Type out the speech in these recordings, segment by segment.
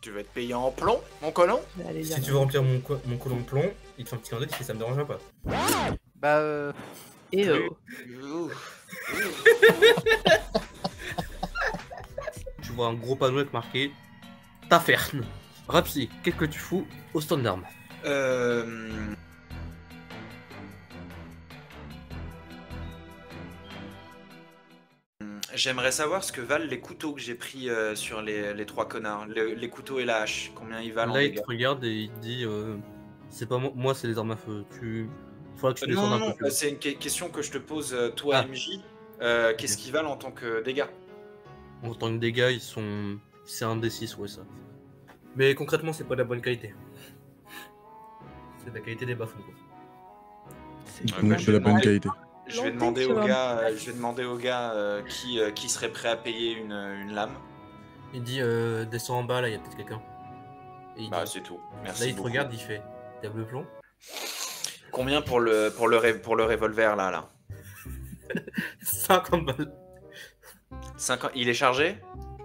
Tu vas être payé en plomb, mon colon? Je vais aller Si dire. tu veux remplir mon colon de plomb, il te fait un petit cadeau, tu fais ça me dérange pas. Bah, Et Tu vois un gros panneau avec marqué Taverne. Rapsi, qu'est-ce que tu fous au stand d'armes? J'aimerais savoir ce que valent les couteaux que j'ai pris sur les trois connards. Les couteaux et la hache. Combien ils valent en Là, il dégâts? te regarde et il te dit c'est pas moi, c'est les armes à feu. Il faudra que tu Non, descendes non, un non, peu plus haut. c'est une question que je te pose, toi, Ah. MJ. Qu'est-ce qu'ils valent en tant que dégâts? En tant que dégâts, ils sont. C'est un D6, ouais, ça. Mais concrètement, c'est pas de la bonne qualité. C'est de la qualité des bas-fonds, quoi. bah, C'est la bonne qualité. Je vais demander au gars qui serait prêt à payer une lame. Il dit descends en bas, là, il y a peut-être quelqu'un. Et il Bah, dit- c'est tout. Merci Là, il te beaucoup. regarde, il fait t'as bleu plomb? Combien pour le revolver là? 50 balles. 50... Il est chargé?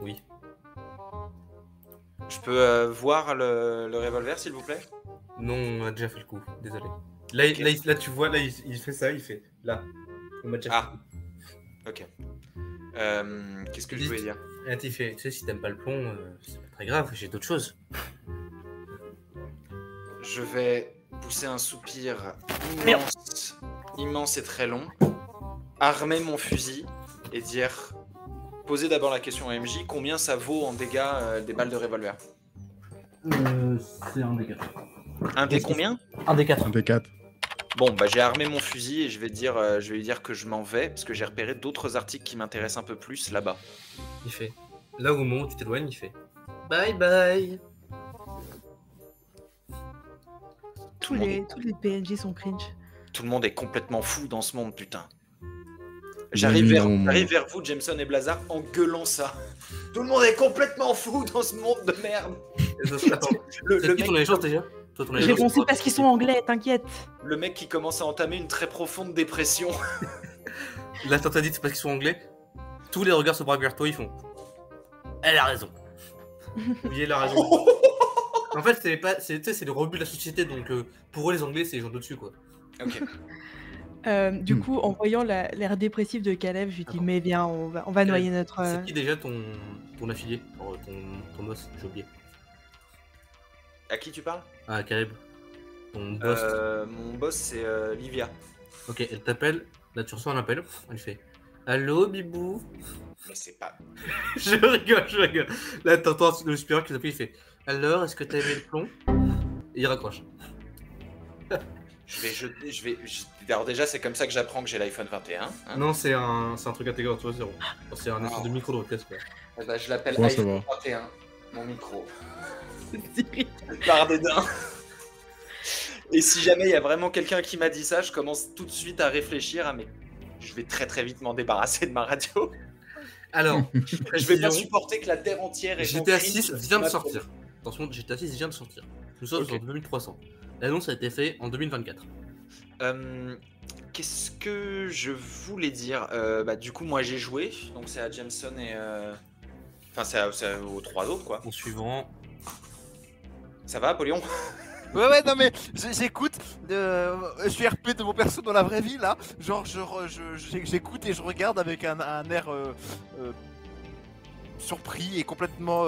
Oui. Je peux voir le revolver, s'il vous plaît? Non, on a déjà fait le coup, désolé. Là, Ok. là, tu vois, là, il fait ça, il fait là. On m'a déjà fait Ah. Ok. Qu'est-ce que je voulais dire? le coup. Et là, il fait, tu sais, si t'aimes pas le plomb, c'est pas très grave, j'ai d'autres choses. Je vais pousser un soupir immense et très long, armer mon fusil et dire, poser d'abord la question à MJ, combien ça vaut en dégâts des balles de revolver? C'est un des 4. Un des combien? Un des 4. Un des 4. Bon, bah j'ai armé mon fusil et je vais lui dire que je m'en vais parce que j'ai repéré d'autres articles qui m'intéressent un peu plus là-bas. Il fait. Là, au moment où tu t'éloignes, il fait. Bye bye. tous les PNJ sont cringe. Tout le monde est complètement fou dans ce monde, putain. J'arrive vers vous, Jameson et Blazar, en gueulant ça. Tout le monde est complètement fou dans ce monde de merde. Attends, Le c'est qui ton mec, agence déjà? Toi, ton J'ai agence, répondu parce qu'ils sont anglais, t'inquiète. le mec qui commence à entamer une très profonde dépression. Là, t'as dit c'est parce qu'ils sont anglais. Tous les regards se braquent vers toi, ils font. Elle a raison. Oui, elle a raison. En fait, c'est le rebut de la société, donc pour eux, les Anglais, c'est les gens de-dessus, quoi. Ok. Du coup, en voyant l'air dépressif de Caleb, je lui dis Attends. mais viens, on va noyer notre. C'est qui déjà ton affilié? Ton boss, j'ai oublié. À qui tu parles? Ah, Caleb. Ton boss. Mon boss, c'est Livia. Ok, elle t'appelle. Là, tu reçois un appel. Elle fait allô, Bibou? Mais c'est pas... je rigole. Là, t'entends le supérieur qui s'appelle, il fait alors, est-ce que t'as aimé le plomb? Et il raccroche. Alors déjà, c'est comme ça que j'apprends que j'ai l'iPhone 21. Hein. Non, c'est un truc intégré, tu vois, 0. C'est un espèce de micro de replace, quoi. Eh ben, je l'appelle Bon, ça iPhone va. 21, mon micro. Par des dents. Et si jamais il y a vraiment quelqu'un qui m'a dit ça, je commence tout de suite à réfléchir à mais je vais très très vite m'en débarrasser de ma radio. Alors, Je vais pas supporter que la terre entière ait GTA 6 vient de sortir. Attention, GTA 6 vient de sortir. Nous sommes en 2300. L'annonce a été faite en 2024. Qu'est-ce que je voulais dire? Du coup, moi j'ai joué, donc c'est à Jameson et. Enfin, c'est aux trois autres, quoi. Au suivant. Ça va, Apollyon? ouais, non mais j'écoute, je suis RP de mon perso dans la vraie vie là, genre j'écoute et je regarde avec un air surpris et complètement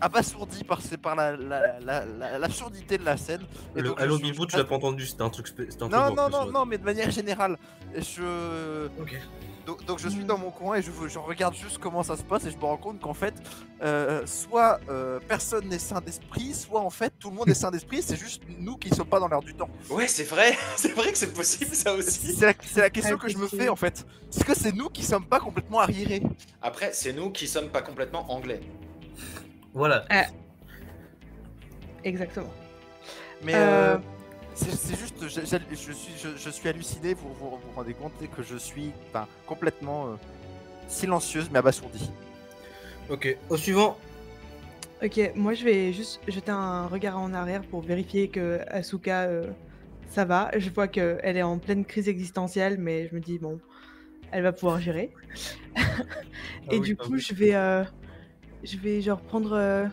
abasourdi par l'absurdité de la scène. Et Le donc, Allo je- Bibou, je- tu l'as pas entendu, c'était un truc. Non, mais de manière générale, Ok. donc je suis dans mon coin et je regarde juste comment ça se passe et je me rends compte qu'en fait, soit personne n'est sain d'esprit, soit en fait tout le monde est sain d'esprit, c'est juste nous qui ne sommes pas dans l'air du temps. Ouais, c'est vrai, c'est vrai que c'est possible ça aussi. C'est la question que je me fais en fait. Est-ce que c'est nous qui sommes pas complètement arriérés? Après, c'est nous qui sommes pas complètement anglais. Voilà. Exactement. Mais c'est juste, je suis halluciné, vous rendez compte que je suis complètement silencieuse mais abasourdie. Ok, au suivant. Ok, moi je vais juste jeter un regard en arrière pour vérifier que Asuka ça va. Je vois qu'elle est en pleine crise existentielle, mais je me dis bon, elle va pouvoir gérer. Et oui, du ah coup, oui. je vais genre prendre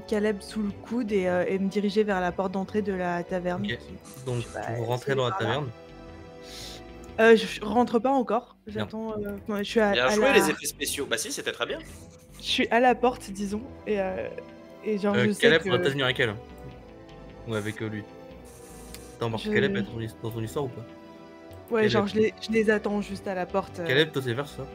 Caleb sous le coude et me diriger vers la porte d'entrée de la taverne. Ok. Donc Bah, vous rentrez c'est dans la par là. taverne. Je rentre pas encore. J'attends. Je suis Bien à joué la... les effets spéciaux. Bah si, c'était très bien. Je suis à la porte, disons, et genre je sais Caleb, que. faudrait peut-être venir avec elle. Ou avec lui. T'as embarqué Je- Caleb dans ton histoire ou pas? Ouais, Caleb. genre je les attends juste à la porte. Caleb, toi c'est vers ça.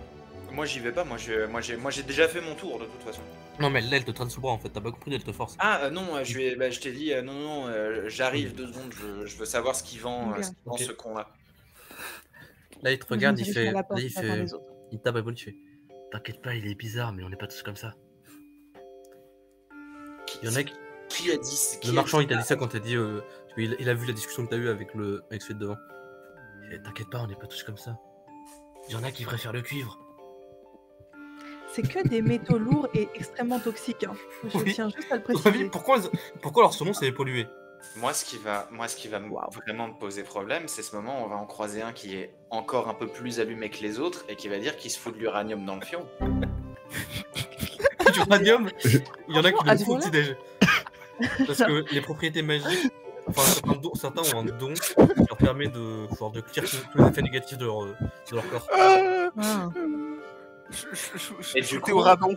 Moi j'y vais pas, moi j'ai déjà fait mon tour de toute façon. Non mais là elle te traîne sous le bras en fait, t'as pas compris, elle te force. Ah non, je t'ai dit non, j'arrive 2 secondes, je veux savoir ce qu'il vend, Ok. dans Ok. ce con-là. Là il te Je me regarde, il dirige fait. vers la Là, porte, il j'attends fait. les autres. Il tape à l'épaule, il fait. T'inquiète pas, il est bizarre, mais on n'est pas tous comme ça. Il y en a qui. Qui a dit Le marchand il t'a dit ça quand t'as dit. Parce qu'il a vu la discussion que t'as eue avec celui de devant. Il fait, t'inquiète pas, on n'est pas tous comme ça. Il y en a qui préfèrent le cuivre. C'est que des métaux lourds et extrêmement toxiques. Hein. Je Oui. tiens juste à le À ton avis, préciser. pourquoi leur surnom c'est pollué? Moi, ce qui va vraiment me poser problème, c'est ce moment où on va en croiser un qui est encore un peu plus allumé que les autres et qui va dire qu'il se fout de l'uranium dans le fion. L'uranium, il y en a qui Franchement, à le ce font au moment-là- petit-déj. Parce que les propriétés magiques, enfin certains ont un don qui leur permet de clear tous les effets négatifs de leur corps. Ah. Je Et du shootais coup- au radon.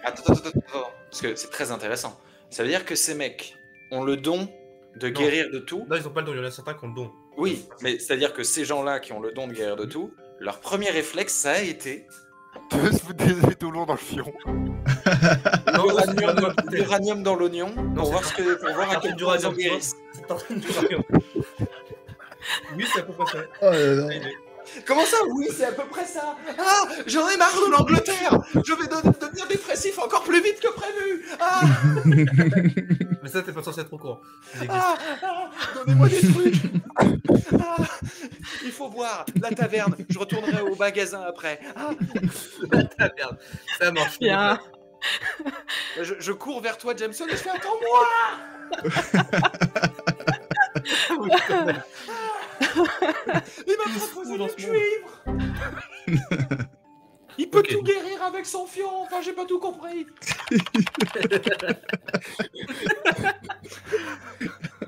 Attends, parce que c'est très intéressant. Ça veut dire que ces mecs ont le don de guérir de tout. Là, ils ont pas le don, il y en a certains qui ont le don. Oui, mais c'est-à-dire que ces gens-là qui ont le don de guérir de tout, leur premier réflexe, ça a été De se foutre des métaux lourds dans le fion. l'uranium dans l'oignon pour voir à quel point ils en guérissent. C'est un truc d'uranium. Oui, c'est à peu près ça. Oh là là. Comment ça? Oui, c'est à peu près ça. Ah, j'en ai marre de l'Angleterre. Je vais devenir dépressif encore plus vite que prévu. Ah, Mais ça, t'es pas censé être au courant. Il existe. donnez-moi des trucs. Ah, il faut voir la taverne. Je retournerai au magasin après. Ah, Ah, merde. Ça marche. Bien. je cours vers toi, Jameson, et je fais attends-moi. Il m'a proposé dans le ce monde. cuivre. Il peut Ok. tout guérir avec son fion. Enfin, j'ai pas tout compris.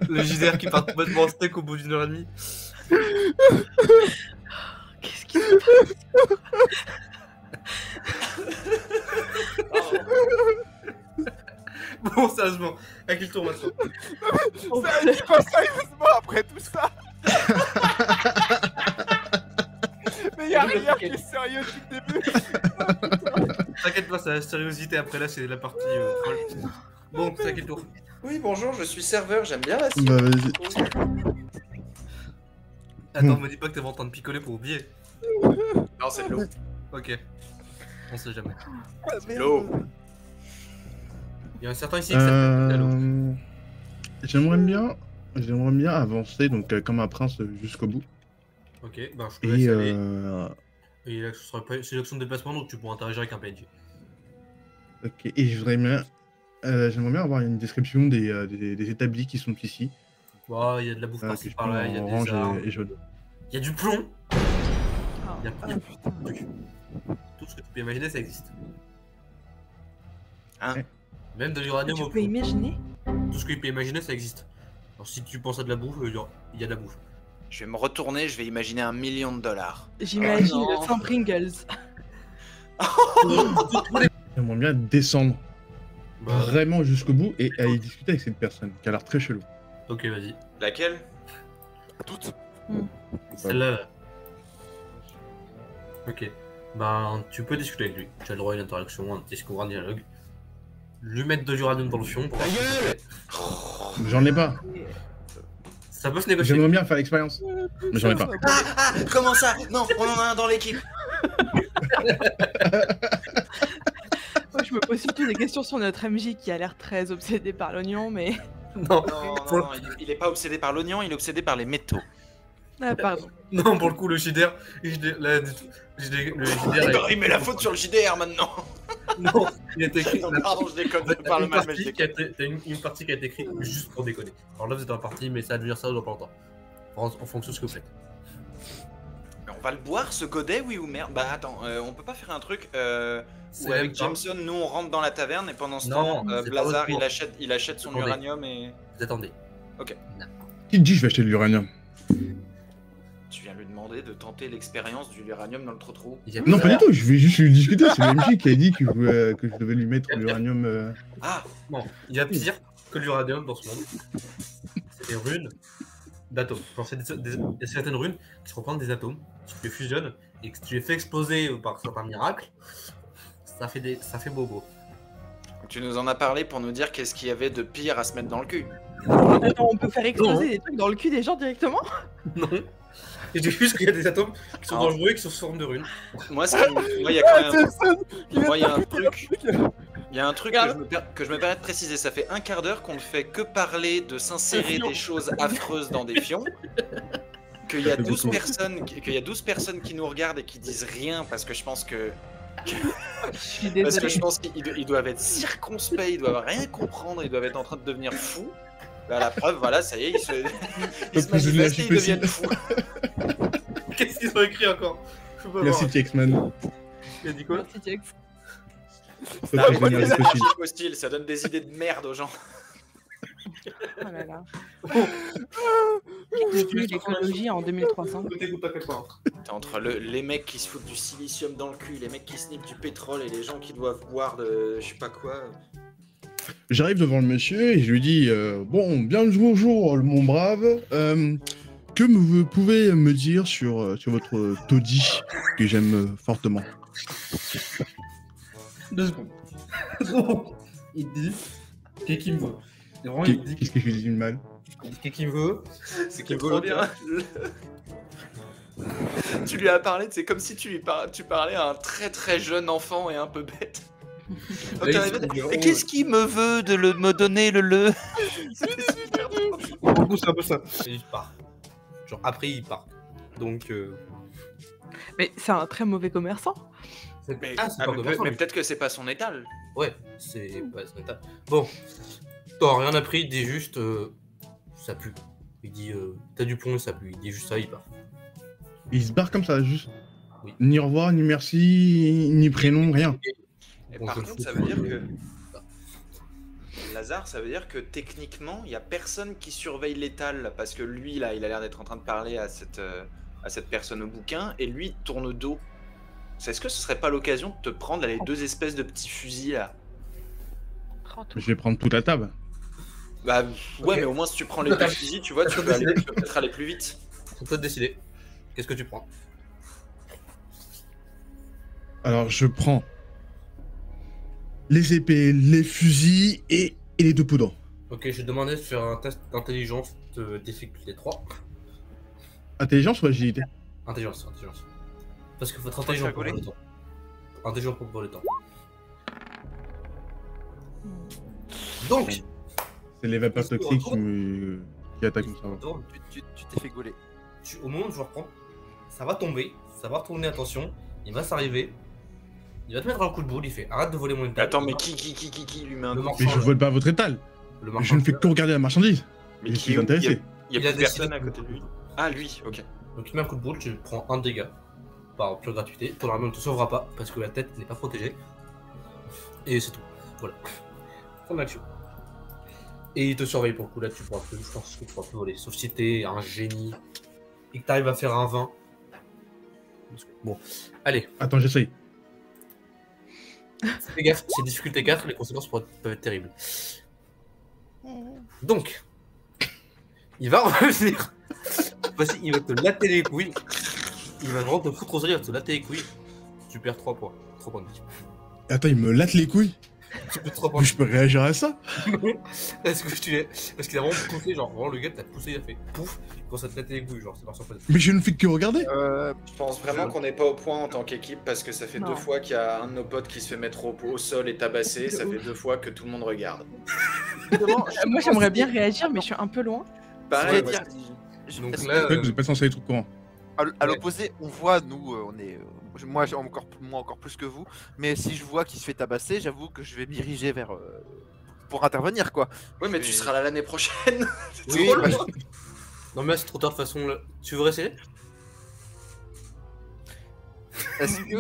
Le JDR qui part complètement en steak au bout d'une heure et demie. Qu'est-ce qui se passe? Bon, sérieusement, à qui le tour maintenant? Ça dit pas sérieusement après tout ça. Mais y'a rien qui est sérieux depuis le début. T'inquiète pas, c'est la sériosité après là, c'est la partie folle. Bon, c'est à qui le tour? Oui, bonjour, je suis serveur. J'aime bien la Bah vas-y. Attends, me dis pas que t'es en train de picoler pour oublier. Non, c'est de l'eau. Ok. On sait jamais. L'eau. Il y a un certain ici qui s'appelle Dalo. J'aimerais bien avancer donc comme un prince jusqu'au bout. Ok, bah je te laisse Et aller. Et là, ce sera pas c'est une action de déplacement, donc tu pourras interagir avec un PNJ. ok. Et j'aimerais bien avoir une description des établis qui sont ici. Bah, il y a de la bouffe Que par-ci je par-là, prends il y a en des orange armes, et jaune. il y a du plomb, Ah. il y a tout ce que tu peux imaginer, ça existe. Hein? Même de l'uranium Tu au peux plomb. imaginer? Tout ce que tu peux imaginer, ça existe. Alors si tu penses à de la bouffe, il y a de la bouffe. Je vais me retourner, je vais imaginer $1 million. J'imagine Oh non. le sang Pringles. J'aimerais bien descendre Bah, vraiment jusqu'au bout et aller discuter avec cette personne qui a l'air très chelou. ok, vas-y. Laquelle? Toutes. Celle-là, là. Ok. Bah, tu peux discuter avec lui. Tu as le droit à une interaction, un discours, un dialogue. Lui mettre de l'uranium dans le fion pour voir ce que ça fait. J'en ai pas. Ça peut se négocier. J'aimerais bien faire l'expérience. Mais j'en ai pas. Ah, comment ça? Non, on en a un dans l'équipe. Moi, je me pose surtout des questions sur notre MJ qui a l'air très obsédé par l'oignon, mais. Non, Non, il est pas obsédé par l'oignon, il est obsédé par les métaux. Ah, pardon. non, pour le coup, le JDR, le JDR, Il met la faute sur le JDR maintenant. non, il a été écrit. Non, pardon, je déconne, T'as je parle une mal, mais je partie qui a déconne. été- t'as une partie qui a été écrite juste pour déconner. Alors là, vous êtes dans la partie, mais ça va devenir ça dans pas longtemps. En fonction de ce que vous faites. on va le boire ce godet, oui ou merde? Bah attends, on peut pas faire un truc C'est où avec même pas. Jameson, nous on rentre dans la taverne et pendant ce Non, temps, c'est pas Blazar votre tour. il achète son Attendez. uranium et. Vous attendez. Qui te dit je vais acheter de l'uranium? Tu viens lui demander de tenter l'expérience du uranium dans le trou-trou. Il y a Non, pas du Blazar. tout, je vais juste lui discuter. C'est le MJ qui a dit que je devais lui mettre l'uranium. Ah! Non, il y a pire que l'uranium dans ce monde. C'est des runes d'atomes. Genre, il y a certaines runes qui représentent des atomes, tu les fusionnes, et que tu les fais exploser par certains miracles, ça fait bobo. Tu nous en as parlé pour nous dire qu'est-ce qu'il y avait de pire à se mettre dans le cul. Attends, on peut faire exploser Non. des trucs dans le cul des gens directement? Non. Et j'ai juste qu'il y a des atomes qui sont Non. dangereux et qui sont sous forme de runes. Moi, il y a quand même. Jameson qui vient Moi, il y a de un péter le truc. Il y a un truc que je me permets de préciser. Ça fait un quart d'heure qu'on ne fait que parler de s'insérer des choses affreuses dans des fions. Qu'il y a 12 personnes qui nous regardent et qui disent rien parce que je pense que. Je suis Parce que désolée. je pense qu'ils doivent être circonspects, ils doivent rien comprendre, ils doivent être en train de devenir fous. Bah, la preuve, voilà, ça y est, ils se Plus de manifestent et lâcher ils deviennent fous. Qu'est-ce qu'ils ont écrit encore? Je peux pas Merci voir. T-X-Man. Il a dit quoi? Merci, Jax. Faut Ah, que je moi, vienne les avec Cochille. archives hostiles, ça donne des idées de merde aux gens. Oh là là. Qui dit l'écologie en 2300? Ne t'écoute pas quelque part. T'es entre les mecs qui se foutent du silicium dans le cul, les mecs qui snippent du pétrole et les gens qui doivent boire de je sais pas quoi. J'arrive devant le monsieur et je lui dis bon, bien le bonjour, mon brave. Que vous pouvez me dire sur votre taudis que j'aime fortement? 2 secondes. Il dit qu'est-ce qu'il me veut. Et vraiment, il dit Qu'est-ce que je lui dis de mal? qu'est-ce qu'il me veut. C'est qu'il vaut bien. Tu lui as parlé, c'est comme si tu parlais à un très très jeune enfant et un peu bête. Donc, Là, t'arrivais, il se dit, et qu'est-ce qu'il me veut de me donner le C'était super drôle. En gros, c'est un peu ça. Et il part. Genre, après, il part. Donc, Mais c'est un très mauvais commerçant. Mais, c'est pas de mais peut-être que c'est pas son étal. Ouais, c'est pas son état. Bon, t'as rien appris, il dit juste ça pue. Il dit t'as du plomb, ça pue. Il dit juste ça, il part. Il se barre comme ça, juste. Oui. Ni au revoir, ni merci, ni prénom, rien. Et Bon, par je le contre, fous ça pour veut dire le- que. Lazare, ça veut dire que techniquement, il y a personne qui surveille l'étal parce que lui, là, il a l'air d'être en train de parler à cette personne au bouquin et lui, il tourne le dos. Est-ce que ce serait pas l'occasion de te prendre là, les deux espèces de petits fusils là? Je vais prendre toute la table. Bah ouais, Ok. mais au moins si tu prends les deux fusils, tu vois, tu peux peut-être aller plus vite. C'est toi de décider. Qu'est-ce que tu prends? Alors, je prends les épées, les fusils et les deux poudres. Ok, je vais demander de faire un test d'intelligence de difficulté 3. Intelligence ou agilité? Intelligence. Parce que votre faire intelligence pour gauler. le temps. Intelligence pour le temps. Donc, C'est les vapeurs Est-ce que toxiques retourne qui attaquent mon cerveau. tourne, Tu t'es fait gauler. au moment où je reprends, ça va tomber, ça va retourner, attention, il va s'arriver, il va te mettre un coup de boule, il fait arrête de voler mon étal. Attends, mais qui lui met un Le coup marchand, Mais je vole pas votre étal. le Je marchand ne fais de que regarder la marchandise. Mais Je qui suis est où? intéressé. Il y Il a a plus personne décidé à côté de lui. Ah, lui, ok. Donc tu mets un coup de boule, tu prends un dégât par pure gratuité. Ton arme ne te sauvera pas parce que la tête n'est pas protégée. Et c'est tout. Voilà. Fin d'action. Et il te surveille pour le coup là, tu pourras plus, je pense que tu pourras plus voler. Sauf si t'es un génie et que t'arrives à faire un 20. Bon, allez, Attends, j'essaye. fais gaffe, c'est difficulté 4, les conséquences peuvent être terribles. Donc, il va revenir. Vas-y, il va te latter les couilles. Il va vraiment te foutre aux oreilles, il va te latter les couilles. Tu perds 3 points. 3 points de vie. Attends, il me latte les couilles. Tu perds 3 points de Je peux réagir à ça? Est-ce que tu es. Parce qu'il a vraiment poussé, genre, vraiment le gars t'a poussé, il a fait pouf, il commence à te latter les couilles, genre, c'est par surprise. Mais je ne fais que regarder. Je pense vraiment qu'on n'est pas au point en tant qu'équipe parce que ça fait Non. 2 fois qu'il y a un de nos potes qui se fait mettre au sol et tabasser. Ça De fait 2 fois que tout le monde regarde. Moi, j'aimerais bien réagir, mais je suis un peu loin. Pareil, Ouais, moi, Donc Est-ce là, C'est vrai que vous êtes pas censé être au courant. À l'opposé, on voit, nous, on est. Moi, encore plus que vous. Mais si je vois qu'il se fait tabasser, j'avoue que je vais m'iriger vers. Pour intervenir, quoi. oui, mais tu seras là l'année prochaine. C'est Oui, trop bah, loin. non, mais là, c'est trop tard de toute façon. Là. Tu veux essayer? Est-ce que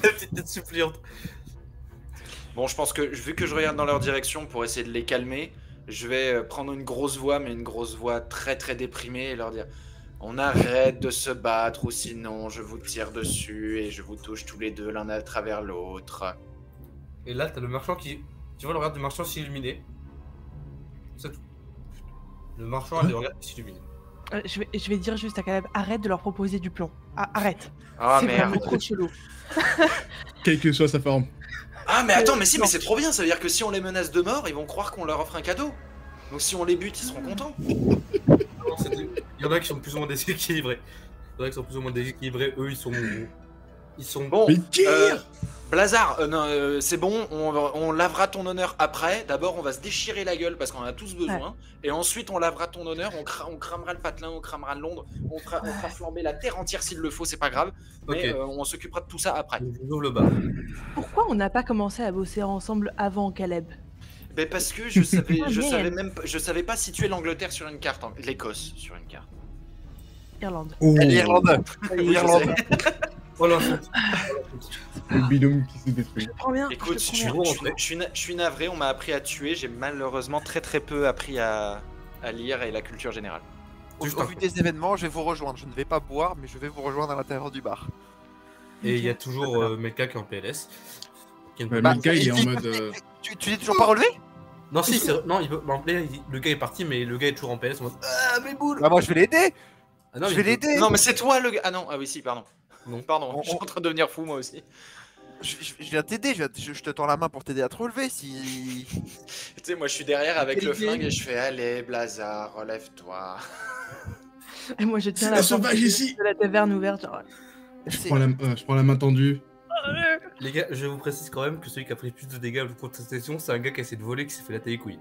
La petite tête suppliante. Bon, je pense que vu que je regarde dans leur direction pour essayer de les calmer, je vais prendre une grosse voix, mais une grosse voix très très déprimée et leur dire on arrête de se battre ou sinon je vous tire dessus et je vous touche tous les deux l'un à travers l'autre. Et là, t'as le marchand qui. Tu vois le regard du marchand s'illuminer. C'est tout. Le marchand a des regards qui s'illuminent. Je vais dire juste à Caleb, arrête de leur proposer du plomb. Ah, arrête. Ah C'est merde. vraiment trop chelou. Quelle que soit sa forme. Ah mais attends, mais si, mais c'est trop bien, ça veut dire que si on les menace de mort, ils vont croire qu'on leur offre un cadeau. Donc si on les bute, ils seront contents. Non, il y en a qui sont plus ou moins déséquilibrés. Il y en a qui sont plus ou moins déséquilibrés. Eux, ils sont. Bon, Mais tire Blazar, non, c'est bon, on lavera ton honneur après. D'abord, on va se déchirer la gueule parce qu'on en a tous besoin. Et ensuite, on lavera ton honneur, on cramera le patelin, on cramera Londres, on fera flamber la terre entière s'il le faut, c'est pas grave. Mais Ok. on s'occupera de tout ça après. Je vous ouvre le bar. Pourquoi on n'a pas commencé à bosser ensemble avant Caleb? Ben parce que je savais, Ah, je savais pas situer l'Angleterre sur une carte, l'Écosse sur une carte. Irlande. Oh, l'Irlande. Oui, je L'Irlande. sais. Oh l'insulte. le binôme qui s'est détruit. Je prends bien. Écoute, je je prends bien. suis navré, on m'a appris à tuer, j'ai malheureusement très peu appris à lire et la culture générale. Au Juste au un vu peu. des événements, je vais vous rejoindre. Je ne vais pas boire, mais je vais vous rejoindre à l'intérieur du bar. Et il y a toujours Mecha qui est en PLS. Qui est une- Ouais, Bah, Milka, il est en il- mode. Tu t'es toujours pas relevé? Non, si, non, il peut. Bon, là, le gars est parti, mais le gars est toujours en PLS en mode. Ah, mes boules. Bah moi je vais l'aider. Ah, non, Je mais vais il peut- l'aider. Non mais c'est toi le gars. Ah non, ah oui si, pardon. Non. Pardon, je suis en train de devenir fou moi aussi. Je viens t'aider. Je te tends la main pour t'aider à te relever. Si. Tu sais, moi je suis derrière avec le Quelle idée. flingue et je fais allez Blazar, relève-toi. Et moi, je tiens C'est la la porte sauvage ici. de la taverne ouverte. Genre... C'est- Je prends la main tendue. Les gars, je vous précise quand même que celui qui a pris plus de dégâts pour cette session, c'est un gars qui a essayé de voler, qui s'est fait la télé couille.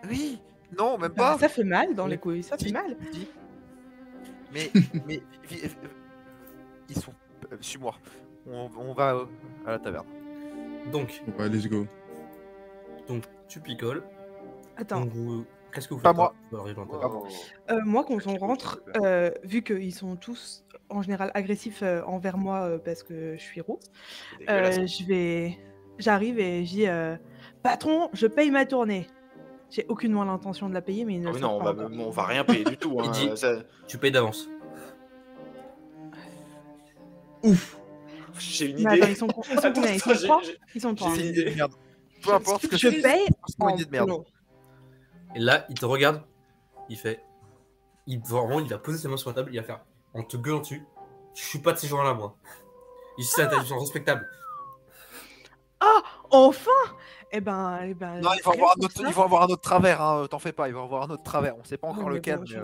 Oui. Non, même Bah, pas. ça fait mal dans les couilles, ça fait Si. mal. Si. Mais ils sont. Suis-moi. On va à la taverne. Donc, Ouais, let's go. tu picoles. Attends, Donc, qu'est-ce que vous faites Pas moi. pour arriver dans ta Ah taverne bon. moi quand on rentre, vu qu'ils sont tous en général agressifs envers moi parce que je suis roux, j'arrive et je dis patron, je paye ma tournée. J'ai aucunement l'intention de la payer, mais ils ne Ah le oui, savent non, pas encore. on va rien payer du tout. Il Hein. dit- Ça- Tu payes d'avance. Ouf. J'ai une Mais attends, idée. ils sont Attends, combien? Ils sont attends, trois? j'ai- Ils sont trois. j'ai- C'est une idée de merde. Peu importe ce que Je c'est. paye C'est une en idée de merde. plomb. Et là, il te regarde. Il fait. Vraiment, il va poser ses mains sur la table. Il va faire. En te gueulant dessus. Je suis pas de ces gens-là, moi. Ici, c'est des gens respectables. Enfin! Eh ben, Non, ils vont rien avoir un pour autre, ça. ils vont avoir un autre travers, hein, t'en fais pas, ils vont avoir un autre travers, on sait pas encore Ouais, mais lequel. bon, mais,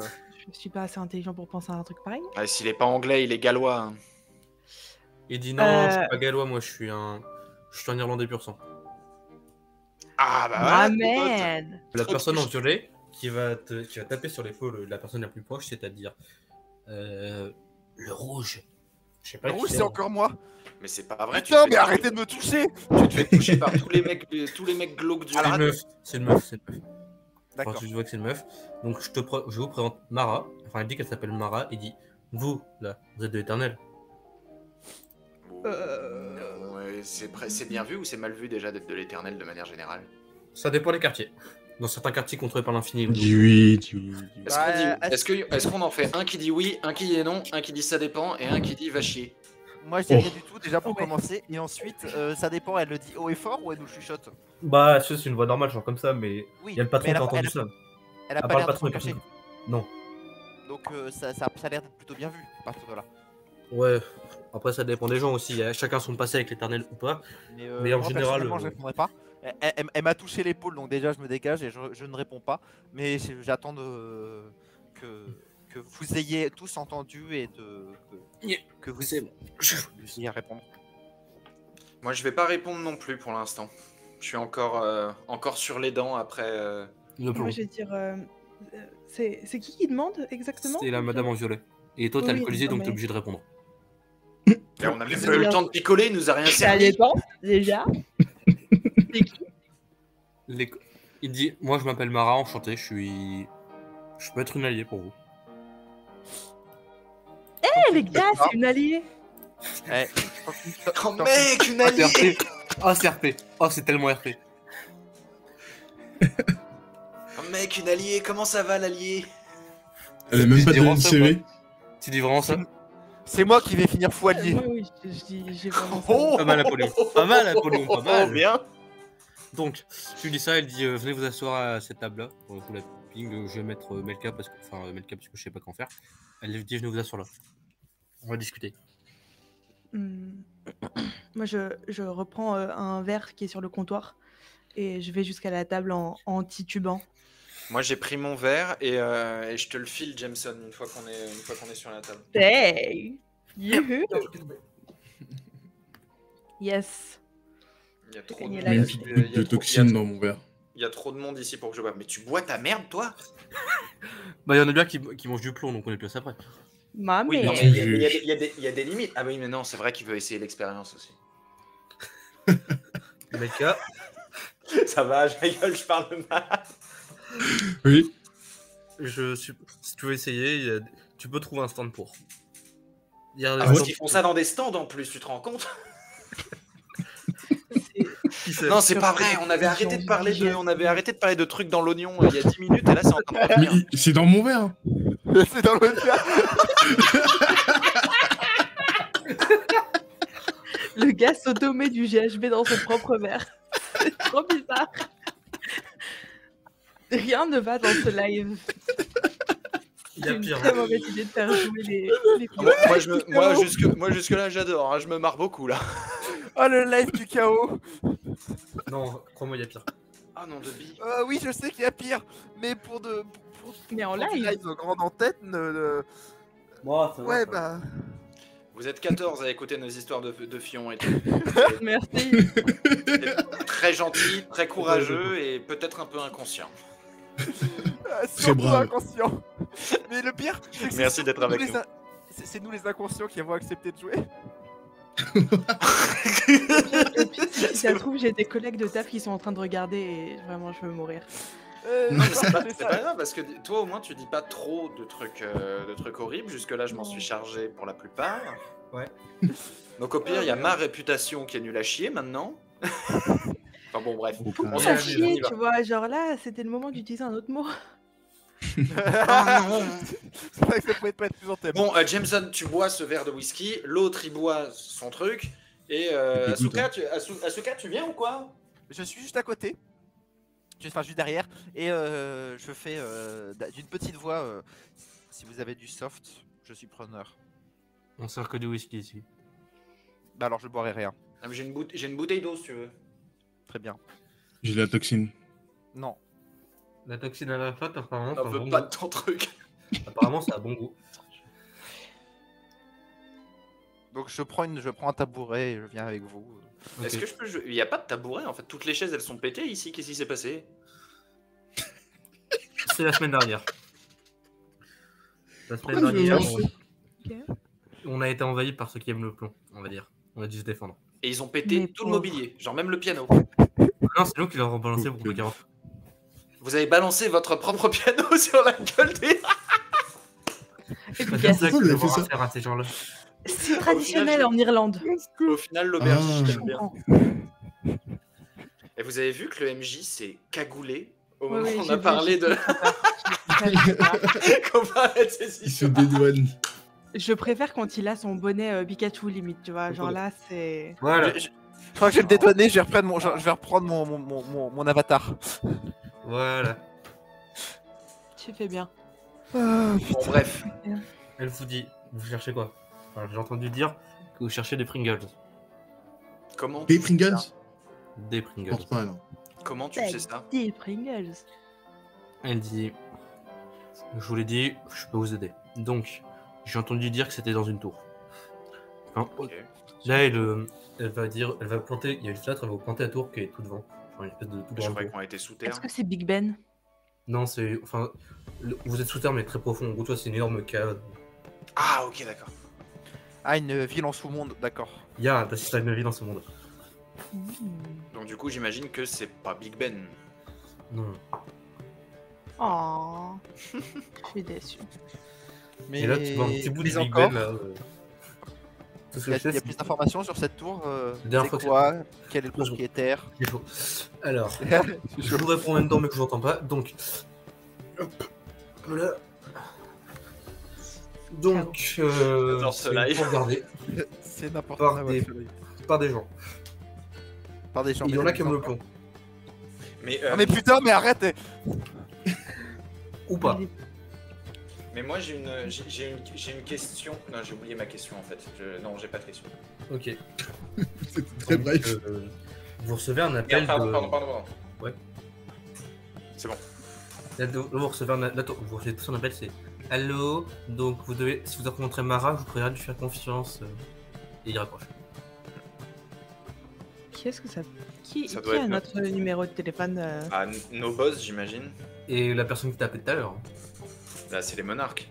je suis pas assez intelligent pour penser à un truc pareil. Ah, s'il est pas anglais, il est gallois. Hein. Il dit non, je suis pas gallois, moi, je suis un Irlandais pur sang. Ah bah voilà. Ah, tes potes. man! La Trop personne en touché. violet qui va taper sur l'épaule de la personne la plus proche, c'est-à-dire le rouge. Je sais pas Le qui rouge, c'est. c'est encore moi. Mais c'est pas vrai. Putain, tu te mais fais- arrêtez de me toucher. Tu te fais toucher par tous les mecs glauques du C'est une rad. meuf, c'est une meuf, c'est une meuf. D'accord. Enfin, tu vois que c'est une meuf. Donc je vous présente Mara. Enfin, elle dit qu'elle s'appelle Mara. Il dit vous là, vous êtes de l'Éternel. Ouais, c'est bien vu ou c'est mal vu déjà d'être de l'éternel de manière générale? Ça dépend des quartiers. Dans certains quartiers contrôlés par l'infini. Dis oui, dis oui. dis oui. Est-ce qu'on dit- Ouais, est-ce qu'on en fait un qui dit oui, un qui dit non, un qui dit ça dépend et un qui dit va chier? Moi, je dis Oh. rien du tout, déjà pour Ouais. commencer. Et ensuite, ça dépend, elle le dit haut et fort ou elle nous chuchote. Bah, ça, c'est une voix normale, genre comme ça, mais Oui, il y a le patron mais qui a elle a- entendu elle ça. Elle a À pas part le l'air de patron se et cacher. personne. Non. Donc, ça a l'air d'être plutôt bien vu à partir de là. Ouais. Après, ça dépend des gens aussi. Il y a chacun son passé avec l'Éternel ou pas. Mais en moi, général, personnellement, je répondrai pas. Elle m'a touché l'épaule, donc déjà, je me dégage et je ne réponds pas. Mais j'attends que vous ayez tous entendu et que vous C'est bon. ayez à répondre. Moi je vais pas répondre non plus pour l'instant. Je suis encore sur les dents après. Le plomb. Moi, je vais dire. C'est qui demande exactement? C'est la madame en violet. Et toi, t'es Oui, alcoolisé, non, donc t'es mais- obligé de répondre. Là, on a même pas eu le temps de picoler, il nous a rien Ça servi. dépend, déjà. C'est qui? Il dit moi, je m'appelle Mara, enchanté. Je peux être une alliée pour vous. Eh, les gars, c'est une alliée! Eh, Oh mec, une Ah, c'est alliée. RP. Oh, c'est RP. Oh, c'est tellement RP. Oh mec, une alliée, comment ça va l'allié? Elle a même pas Tu dis vraiment de ça, CV. Tu dis vraiment ça? c'est moi qui vais finir fou allié. Moi, oui, j'ai vraiment ça. Oh, Pas mal, Apollon. Pas mal, Apollon, pas mal. Oh, bien. Donc, je lui dis ça, elle dit venez vous asseoir à cette table-là. Pour la ping, je vais mettre Melka parce que je sais pas qu'en faire. Elle dit venez vous asseoir là. On va discuter. Moi, je reprends un verre qui est sur le comptoir et je vais jusqu'à la table en titubant. Moi j'ai pris mon verre et je te le file, Jameson, une fois qu'on est sur la table. Hey! Youhou! Yes! Il y a trop gagné de la Il y a monde. une petite Il y a goutte de trop- toxine dans mon verre. il y a trop de monde ici pour que je boive. Mais tu bois ta merde, toi? Bah, il y en a bien qui mangent du plomb, donc on est plus après. Ma Oui, non, mère! mais il Tu y a juges. il y a des limites. Ah oui, mais non, c'est vrai qu'il veut essayer l'expérience aussi. Melka, Ça va, je rigole, je parle mal. Oui. si tu veux essayer, tu peux trouver un stand pour. Il y a des Ah Parce ouais qu'ils font ça dans des stands en plus, tu te rends compte? qui sait. Non, c'est pas vrai. On avait arrêté de parler de trucs dans l'oignon il y a 10 minutes et là c'est en train de Mais revenir. c'est dans mon verre. C'est dans le Le gars s'automet du GHB dans son propre verre. C'est trop bizarre. Rien ne va dans ce live. Il y C'est a une pire. très mauvaise idée de faire jouer les Moi jusque là j'adore, hein, je me marre beaucoup là. Oh le live du chaos. Non, crois-moi, il y a pire. Ah non, de billes. Oui, je sais qu'il y a pire, mais pour Mais en du live. grande en tête, Moi, ça va, ouais ça va. bah. Vous êtes 14 à écouter nos histoires de fions et tout. Merci. Très gentil, très courageux et peut-être un peu inconscient. Surtout brave. inconscient. Mais le pire, c'est que Merci c'est d'être nous avec les nous. c'est nous les inconscients qui avons accepté de jouer. Le pire, c'est que si ça se trouve, j'ai des collègues de taf qui sont en train de regarder et vraiment, je veux mourir. Non, mais c'est pas ça. grave parce que toi au moins tu dis pas trop de trucs horribles. Jusque là je m'en suis chargé pour la plupart. Ouais. Donc au pire il y a ma réputation qui est nulle à chier maintenant. Enfin bon bref. Oh, On On s'en s'en fout, chier, on y va. tu vois. Genre là, c'était le moment d'utiliser un autre mot. Ah non. C'est vrai que ça pouvait pas être plus en thème. Bon Jameson tu bois ce verre de whisky, l'autre il boit son truc et Écoute, Asuka tu viens ou quoi? Je suis juste à côté. Enfin, juste derrière. Et je fais d'une petite voix. Si vous avez du soft, je suis preneur. On sert que du whisky ici. Bah alors je boirai rien. Ah, mais j'ai une bouteille d'eau si tu veux. Très bien. J'ai la toxine. Non. La toxine à la flotte, apparemment, On veut pas de ton truc. Apparemment, ça a bon goût. Donc je prends un tabouret et je viens avec vous. Ok. Est-ce que je peux jouer? Il y a pas de tabouret en fait. Toutes les chaises elles sont pétées ici. Qu'est-ce qui s'est passé? C'est la semaine dernière. La semaine Pourquoi dernière, nous Ok. on a été envahi par ceux qui aiment le plomb, on va dire. On a dû se défendre. Et ils ont pété Mais tout le pauvres. mobilier, genre même le piano. Non, c'est nous qui leur avons balancé pour Ok. 40. Vous avez balancé votre propre piano sur la gueule des... C'est Efficace. ça Pourquoi qu'ils vous avez vont fait ça faire à ces gens-là. C'est traditionnel en Irlande. Au final, l'auberge, Ah. j'aime bien. comprends. Et vous avez vu que le MJ s'est cagoulé au Ouais, moment ouais, où on j'ai a vu, parlé j'ai de... vu. qu'on parlait de ces Il se histoires. dédouane. Je préfère quand il a son bonnet Pikachu limite, tu vois. Genre là, c'est. Voilà. Je crois que je vais le détonner, je vais reprendre mon avatar. Voilà. Tu fais bien. Bon, bref. Elle vous dit, vous cherchez quoi? Enfin, j'ai entendu dire que vous cherchez des Pringles. Comment Des tu sais Pringles? ça? Des Je Pringles. pense pas, non. Comment tu sais ça? Des Pringles. Elle dit, je vous l'ai dit, je peux vous aider. Donc, j'ai entendu dire que c'était dans une tour. Enfin, Ok. là, elle va dire, elle va planter, il y a une fenêtre, elle va planter la tour qui est tout devant. Enfin, une espèce de tout Je grande croyais tour. qu'on était sous terre. Est-ce que c'est Big Ben? Non, c'est, enfin, vous êtes sous terre mais très profond. En gros, toi, c'est une énorme cave. Ah, ok, d'accord. Ah, une ville en sous-monde, d'accord. Il y a un système de vie dans ce monde. Donc du coup, j'imagine que c'est pas Big Ben. Non. Oh. Je suis déçue. Mais Et là, tu vois un petit bout de mais Big encore. Ben, là. Tout ce Il que je y sais, a plus d'informations sur cette tour. dernière C'est fois quoi? Quel est le Bonjour. propriétaire? c'est faux. Alors, je vous réponds en même temps, mais que je n'entends pas. Donc, hop, voilà. Donc, J'adore ce c'est live. pour regarder C'est n'importe Par quoi. des- par des gens. Par des gens. Il y en a mais qui aiment le plomb. Mais, Ah, mais putain, mais arrête! Ou pas. mais moi j'ai une question. Non, j'ai oublié ma question en fait. Non, j'ai pas de question. Ok. C'est très Donc, bref. vous recevez un appel Merde, de... pardon. Ouais. C'est bon. Vous recevez vous recevez tout son appel, c'est allô. Donc vous devez, si vous rencontrez Mara, vous pourrez lui faire confiance. Et il raccroche. Qui est-ce que ça... Qui, Ça qui doit a être notre numéro de téléphone Ah, nos boss, j'imagine. Et la personne qui t'a appelé tout à l'heure. Là, c'est les monarques.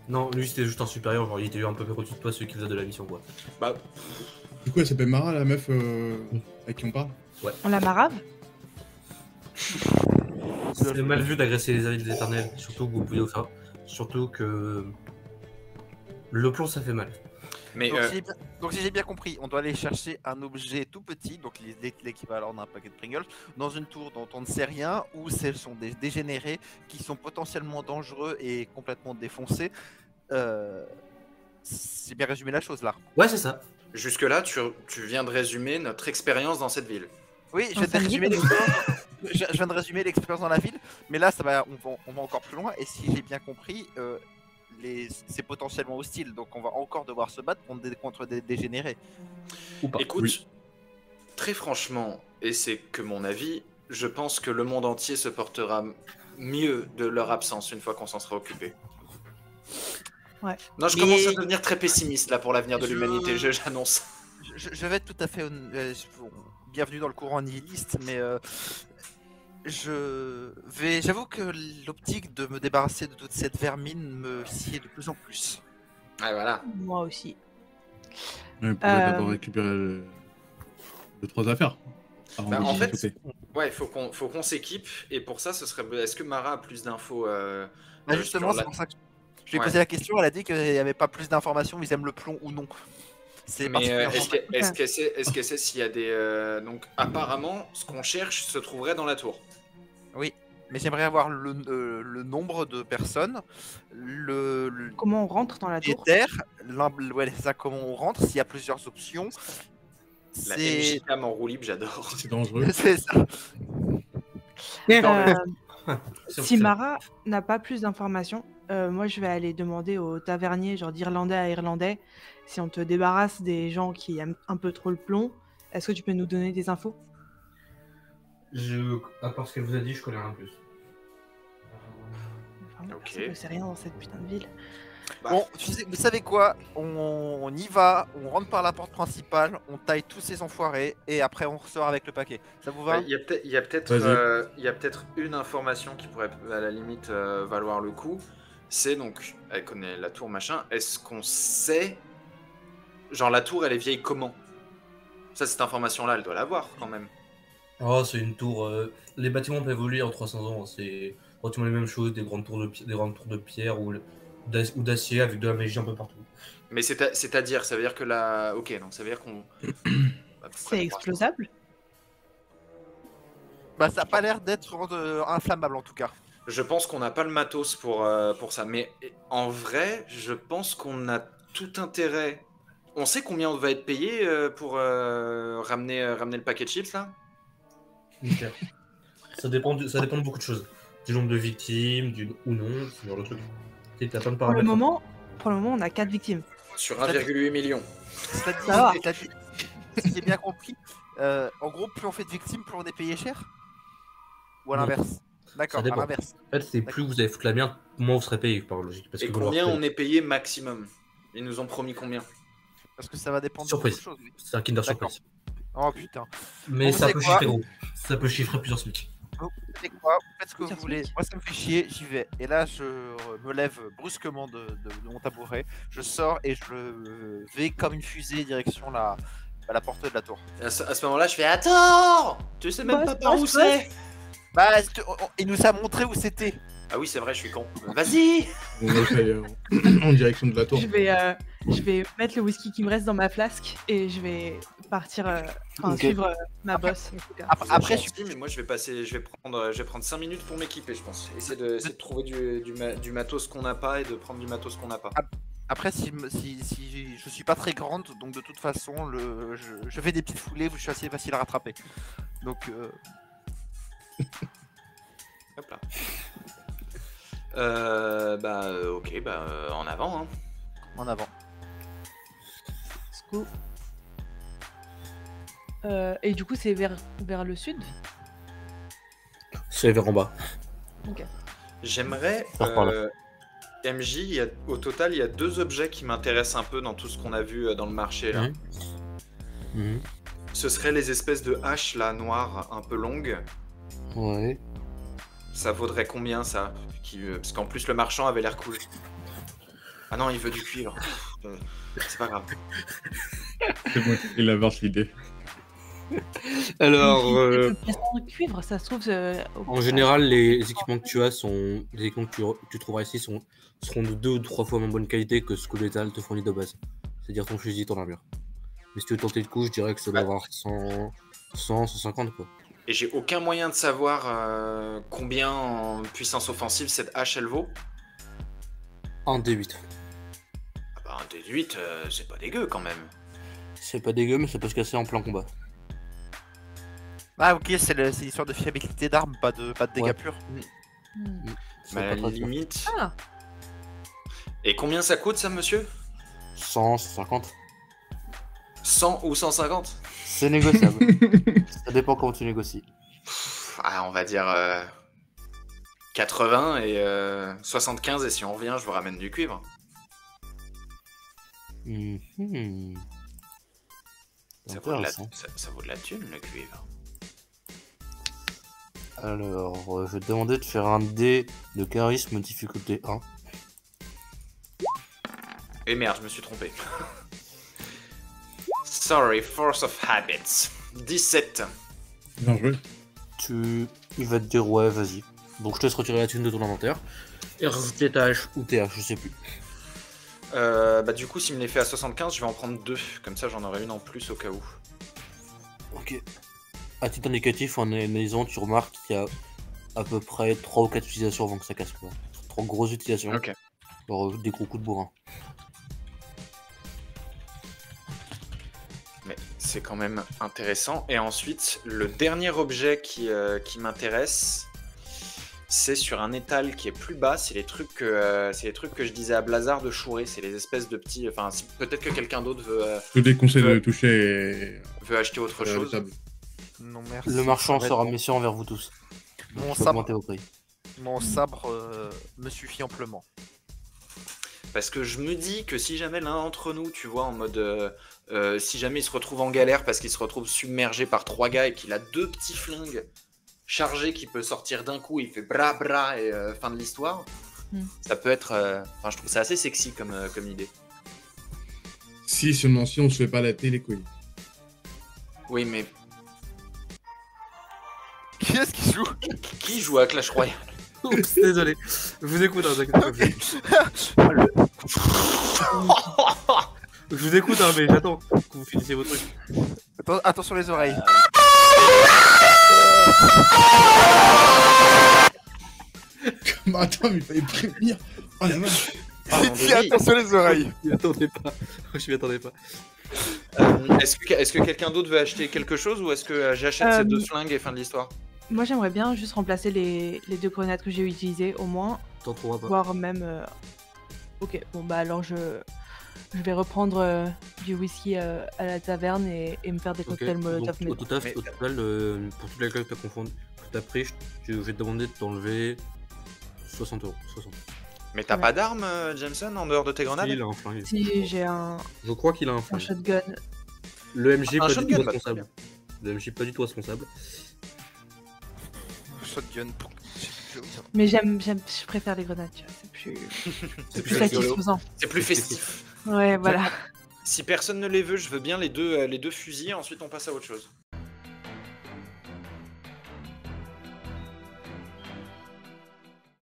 Non, lui c'était juste un supérieur, genre il était un peu au-dessus de toi, celui qui faisait de la mission quoi. Bah, Du coup, elle s'appelle Mara, la meuf avec qui on parle. On la marave? C'est mal vu d'agresser les avis des éternels, surtout que vous pouvez faire. Surtout que le plomb ça fait mal. mais Donc, si j'ai bien compris, on doit aller chercher un objet tout petit, donc l'équivalent d'un paquet de Pringles, dans une tour dont on ne sait rien, où ce sont des dégénérés qui sont potentiellement dangereux et complètement défoncés. C'est bien résumé la chose là. Ouais, c'est ça. jusque-là, tu viens de résumer notre expérience dans cette ville. Oui, je viens de résumer l'expérience. Je viens de résumer l'expérience dans la ville, mais là, on va encore plus loin. Et si j'ai bien compris, c'est potentiellement hostile, donc on va encore devoir se battre contre des dégénérés. Ou pas. Écoute, Oui. très franchement, et c'est que mon avis, je pense que le monde entier se portera mieux de leur absence une fois qu'on s'en sera occupé. Ouais. Non, je Mais- commence à devenir très pessimiste là pour l'avenir de Je- l'humanité, j'annonce. Je vais être tout à fait bienvenue dans le courant nihiliste, mais j'avoue que l'optique de me débarrasser de toute cette vermine me sied de plus en plus. Ouais, voilà. Moi aussi. On pourrait d'abord récupérer deux, trois affaires. Avant Bah, de en fait, sauter. Ouais, il faut qu'on s'équipe, et pour ça, ce serait. Est-ce que Mara a plus d'infos Bah, justement, sur c'est la- pour ça que je lui ai Ouais. posé la question, elle a dit qu'il n'y avait pas plus d'informations, ils aiment le plomb ou non. C'est Mais particulièrement- est-ce qu'elle sait s'il y a des. Donc, apparemment, ce qu'on cherche se trouverait dans la tour. Oui, mais j'aimerais avoir le nombre de personnes, Comment on rentre dans la tour? propriétaire, ouais, ça, comment on rentre, s'il y a plusieurs options. La C'est MJ Cam en roue libre, j'adore. C'est dangereux. c'est ça. Euh, C'est si officiel. Mara n'a pas plus d'informations, moi je vais aller demander aux taverniers, genre d'Irlandais à Irlandais, si on te débarrasse des gens qui aiment un peu trop le plomb, est-ce que tu peux nous donner des infos? À part ce qu'elle vous a dit, je connais rien de plus. Enfin, Ok. personne ne sait rien dans cette putain de ville. Bon, vous savez quoi, on y va, on rentre par la porte principale, on taille tous ces enfoirés et après on ressort avec le paquet. Ça vous va? Il y a peut-être une information qui pourrait à la limite valoir le coup. C'est donc, elle connaît la tour machin. Est-ce qu'on sait, genre la tour, elle est vieille comment? Ça, cette information-là, elle doit l'avoir quand même. Oh, c'est une tour. Les bâtiments peuvent évoluer en 300 ans. C'est relativement les mêmes choses, des grandes tours de pierre ou d'acier avec de la magie un peu partout. Mais c'est-à-dire, ça veut dire que la, ok, donc ça veut dire qu'on. C'est explosable? Bah ça a pas l'air d'être inflammable en tout cas. Je pense qu'on n'a pas le matos pour ça. Mais en vrai, je pense qu'on a tout intérêt. On sait combien on va être payé pour ramener le paquet de chips là? Nickel. Ça dépend de beaucoup de choses. Du nombre de victimes, ou non, ce genre de truc. T'as plein de Pour le paramètres. moment, on a 4 victimes. Sur 1,8 million. Ça va. Si j'ai bien compris, en gros, plus on fait de victimes, plus on est payé cher. Ou à Non. l'inverse. D'accord, Ça à dépend. l'inverse. En fait, c'est plus vous allez foutre la merde, moins vous serez payé par logique. Parce Et que vous leur combien payez. on est payé maximum? Ils nous ont promis combien? Parce que ça va dépendre Surprise. de beaucoup de choses. Oui. C'est un Kinder D'accord. Surprise. Oh putain. Mais Bon, ça c'est peut quoi chiffrer gros. Ça peut chiffrer plusieurs SMIC. Vous savez quoi? Vous faites ce que Tiens, vous voulez. Smith. Moi, ça me fait chier, j'y vais. Et là, je me lève brusquement de mon tabouret. Je sors et je vais comme une fusée direction la porte de la tour. À ce moment-là, je fais attends! Tu sais même Boss, pas par où boss, c'est? Bah, il nous a montré où c'était. Ah oui, c'est vrai, je suis con. Vas-y. On le fait en direction de la tour. Je vais mettre le whisky qui me reste dans ma flasque et je vais partir, Ok. suivre ma boss. En tout cas. Après, je suis mais moi je vais prendre 5 minutes pour m'équiper, je pense. Essayer de trouver du matos qu'on n'a pas et de prendre du matos qu'on n'a pas. Après, si je suis pas très grande, donc de toute façon, je fais des petites foulées, je suis assez facile à rattraper. Donc, Hop là. Ok, en avant. Hein. en avant. Let's go. Et du coup, c'est vers le sud. C'est vers en bas. J'aimerais. Par par MJ, au total, il y a 2 objets qui m'intéressent un peu dans tout ce qu'on a vu dans le marché là. Mhm. Ce seraient les espèces de haches là, noires, un peu longues. Ouais. Ça vaudrait combien ça Parce qu'en plus le marchand avait l'air cool. Ah non, il veut du cuivre. C'est pas grave. C'est bon, il avance l'idée. Alors, Le cuivre, ça se trouve. en général, les équipements que tu as sont. Les équipements que tu trouveras ici seront de 2 ou 3 fois moins bonne qualité que ce que l'étal te fournit de base. C'est-à-dire ton fusil, ton armure. Mais si tu veux tenter le coup, je dirais que ça doit avoir 150 quoi. Et j'ai aucun moyen de savoir combien en puissance offensive cette hache elle vaut. Un D8. Ah bah un D8, c'est pas dégueu quand même. C'est pas dégueu, mais ça peut se casser en plein combat. Ah ok, c'est l'histoire de fiabilité d'armes, pas de dégâts Ouais. purs. C'est Mais à pas la très dur. limite. Ah, Et combien ça coûte ça, monsieur 100, 150. 100 ou 150 C'est négociable. Ça dépend comment tu négocies. Ah, on va dire 80 et 75, et si on revient, je vous ramène du cuivre. Mhm. Ça vaut, de la, Intéressant. ça vaut de la thune, le cuivre. Alors, je vais te demander de faire un dé de charisme difficulté 1. Et merde, je me suis trompé. Sorry, force of habits. 17. Bien joué. Il va te dire ouais, vas-y. Donc je te laisse retirer la thune de ton inventaire. Et rajouter ta hache ou tes haches, je sais plus. Du coup, s'il me les fait à 75, je vais en prendre 2. Comme ça, j'en aurai une en plus au cas où. Ok. À titre indicatif, en analysant, tu remarques qu'il y a à peu près 3 ou 4 utilisations avant que ça casse quoi. 3 grosses utilisations. Ok. Alors, des gros coups de bourrin. Mais c'est quand même intéressant. Et ensuite, le dernier objet qui m'intéresse, c'est sur un étal qui est plus bas. C'est les trucs que je disais à Blazar de chourer. C'est les espèces de petits. Enfin, peut-être que quelqu'un d'autre Je te déconseille Ouais. de toucher veut acheter autre la chose. table. Non merci. Le marchand Ça va sera être méfiant envers vous tous. Mon Je vais sabre, augmenter vos prix. mon sabre me suffit amplement. Parce que je me dis que si jamais l'un d'entre nous, tu vois, en mode. Si jamais il se retrouve en galère parce qu'il se retrouve submergé par 3 gars et qu'il a 2 petits flingues chargés qui peut sortir d'un coup, il fait bra bra et fin de l'histoire. Ça peut être. Enfin, je trouve ça assez sexy comme idée. Si seulement si on se fait pas latter les couilles. Oui, mais Qui est-ce qui joue? qui joue à Clash Royale? Oups, désolé. Je vous écoute, hein, t'inquiète pas. Je vous écoute, hein, mais j'attends que vous finissiez vos trucs. Attention les oreilles. Attends, mais il fallait prévenir. Oh la vache. Pardon, Dis Denis. attention les oreilles. Je m'y attendais pas. Je m'y attendais pas. Est-ce que quelqu'un d'autre veut acheter quelque chose ou est-ce que j'achète ces 2 flingues et fin de l'histoire? moi, j'aimerais bien juste remplacer les 2 grenades que j'ai utilisées, au moins, T'en trouveras pas. voire même. Ok, bon bah alors je vais reprendre du whisky à la taverne et me faire des Ok, cocktails Molotov. donc, au total, Mais- pour toutes les clés que t'as pris, je vais te demander de t'enlever 60 €. 60. Mais t'as Ouais. pas d'arme, Jameson, en dehors de tes grenades? Il a un flingue. Si j'ai un Je crois qu'il a un un flingue. shotgun. Le MJ Un pas du shotgun, tout bah, responsable. Le MJ pas du tout responsable. Shotgun. Mais je préfère les grenades, tu vois, c'est plus C'est plus rigolo. satisfaisant. C'est plus festif. Ouais, voilà. Si personne ne les veut, je veux bien les deux fusils, ensuite on passe à autre chose.